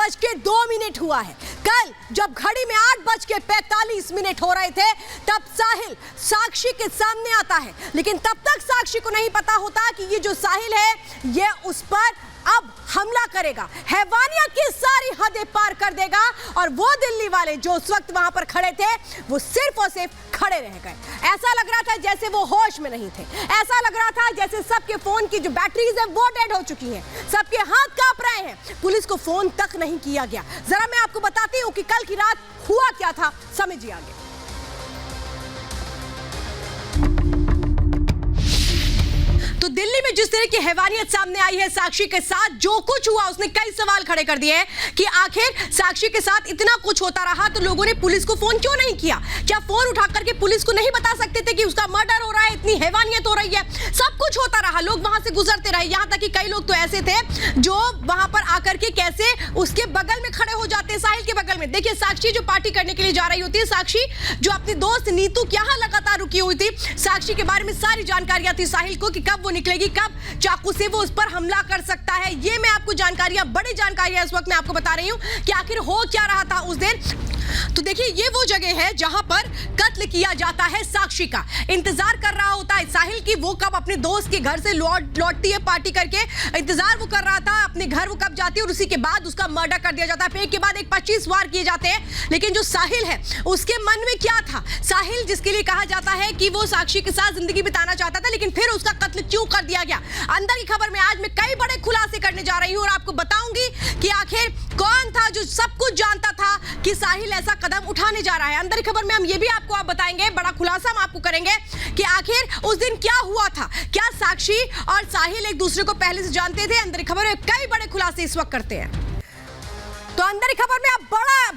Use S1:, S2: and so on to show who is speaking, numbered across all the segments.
S1: 8:02 हुआ है। कल जब घड़ी में 8:45 हो रहे थे तब साहिल साक्षी के सामने आता है, लेकिन तब तक साक्षी को नहीं पता होता कि ये जो साहिल है ये उस पर अब हमला करेगा, हैवानियत की सारी हदें पार कर देगा। और वो दिल्ली वाले जो उस वक्त वहां पर खड़े थे वो सिर्फ और सिर्फ खड़े रह गए। ऐसा लग रहा था जैसे वो होश में नहीं थे, ऐसा लग रहा था जैसे सबके फोन की जो बैटरीज है वो डेड हो चुकी हैं, सबके हाथ कांप रहे हैं, पुलिस को फोन तक नहीं किया गया। जरा मैं आपको बताती हूं कि कल की रात हुआ क्या था, समझिए आगे। तो दिल्ली में जिस तरह की हैवानियत सामने आई है साक्षी के साथ, जो कुछ हुआ उसने कई सवाल खड़े कर दिए हैं कि आखिर साक्षी के साथ इतना कुछ होता रहा तो लोगों ने पुलिस को फोन क्यों नहीं किया? क्या फोन उठा करके पुलिस को नहीं बता सकते थे कि उसका मर्डर हो रहा है, इतनी हैवानियत हो रही है? सब कुछ होता रहा, लोग वहां से गुजरते रहे, यहां तक कि कई लोग तो ऐसे थे जो वहां पर आकर के कैसे उसके बगल में खड़े हो जाते हैं, साहिल के बगल में। देखिए, साक्षी जो पार्टी करने के लिए जा रही होती है, साक्षी जो अपनी दोस्त नीतू के यहां लगातार रुकी हुई थी, साक्षी के बारे में सारी जानकारियां थी साहिल को कि कब वो निकलेगी, कब चाकू से वो उस पर हमला कर सकता है। ये मैं आपको जानकारियां, बड़ी जानकारियां इस वक्त मैं आपको बता रही हूं कि आखिर हो क्या रहा था उस दिन। तो देखिए, ये वो जगह है जहां पर कत्ल किया जाता है साक्षी का। इंतजार कर रहा होता है साहिल की वो कब अपने दोस्त के घर से लौटती है पार्टी करके, इंतजार वो कर रहा था अपने घर वो कब जाती है और उसी के बाद उसका मर्डर कर दिया जाता है। एक के बाद एक 25 वार किए जाते हैं। लेकिन जो साहिल है उसके मन में क्या था? साहिल जिसके लिए कहा जाता है कि वो साक्षी के साथ जिंदगी बिताना चाहता था, लेकिन फिर उसका कत्ल क्यों कर दिया गया? अंदर की खबर में आज मैं कई बड़े खुलासे करने जा रही हूं और आपको बताऊंगी कि आखिर कौन था जो सब कुछ जानता था कि साहिल ऐसा कदम उठाने जा रहा है। अंदर की खबर में हम ये भी आपको बताएंगे, बड़ा खुलासा हम आपको करेंगे कि आखिर उस दिन क्या हुआ था, क्या साक्षी और साहिल एक दूसरे को पहले से जानते थे? अंदर की खबर में कई बड़े खुलासे इस वक्त करते हैं। तो अंदर की खबर में अब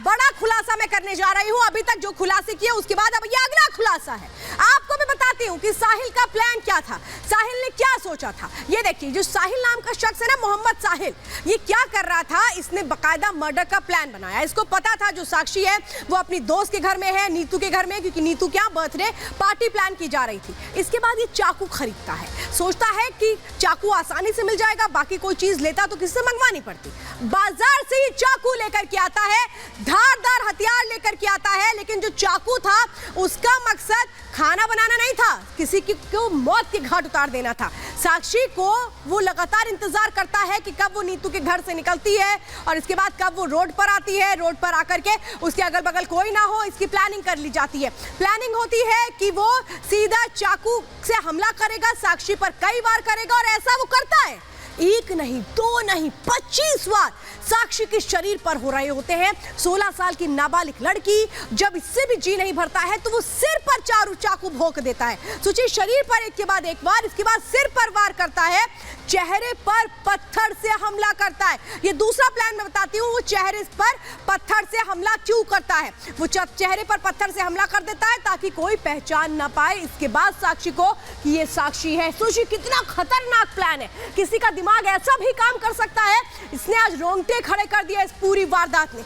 S1: बड़ा खुलासा मैं करने जा रही हूं। अभी तक जो खुलासे किए उसके बाद अब ये अगला खुलासा है। आपको मैं बताती हूं कि साहिल का प्लान क्या था, साहिल ने क्या सोचा था। ये देखिए, जो साहिल नाम का शख्स है ना, मोहम्मद साहिल, ये क्या कर रहा था? इसने बकायदा मर्डर का प्लान बनाया। इसको पता था जो साक्षी है वो अपनी दोस्त के घर में है, नीतू के घर में, क्योंकि नीतू क्या बर्थडे पार्टी प्लान की जा रही थी। इसके बाद ये चाकू खरीदता है, सोचता है कि चाकू आसानी से मिल जाएगा, बाकी कोई चीज लेता तो किससे मंगवानी पड़ती। बाजार से ही चाकू लेकर के आता है, धारदार हथियार लेकर के आता है, लेकिन जो चाकू था उसका मकसद खाना बनाना नहीं था, किसी की को मौत के घाट उतार देना था। साक्षी को वो लगातार इंतजार करता है कि कब वो नीतू के घर से निकलती है और इसके बाद कब वो रोड पर आती है। रोड पर आकर के उसके अगल बगल कोई ना हो, इसकी प्लानिंग कर ली जाती है। प्लानिंग होती है कि वो सीधा चाकू से हमला करेगा, साक्षी पर कई बार करेगा और ऐसा वो करता है। एक नहीं, दो नहीं, 25 वार साक्षी के शरीर पर हो रहे होते हैं। 16 साल की नाबालिग लड़की जब इससे भी जी नहीं भरता है तो वो सिर पर चाकू भोंक देता है। सोचिए, शरीर पर एक के बाद एक वार, इसके बाद सिर पर वार करता है, चेहरे पर पत्थर से हमला करता है। ये दूसरा प्लान मैं बताती हूँ, वो चेहरे पर पत्थर से हमला क्यों करता है। वो चेहरे पर पत्थर से हमला कर देता है ताकि कोई पहचान ना पाए इसके बाद साक्षी को कि ये साक्षी है। सोचिए कितना खतरनाक प्लान है, किसी का दिमाग ऐसा भी काम कर सकता है। इसने आज रोंगटे खड़े कर दिया इस पूरी वारदात ने।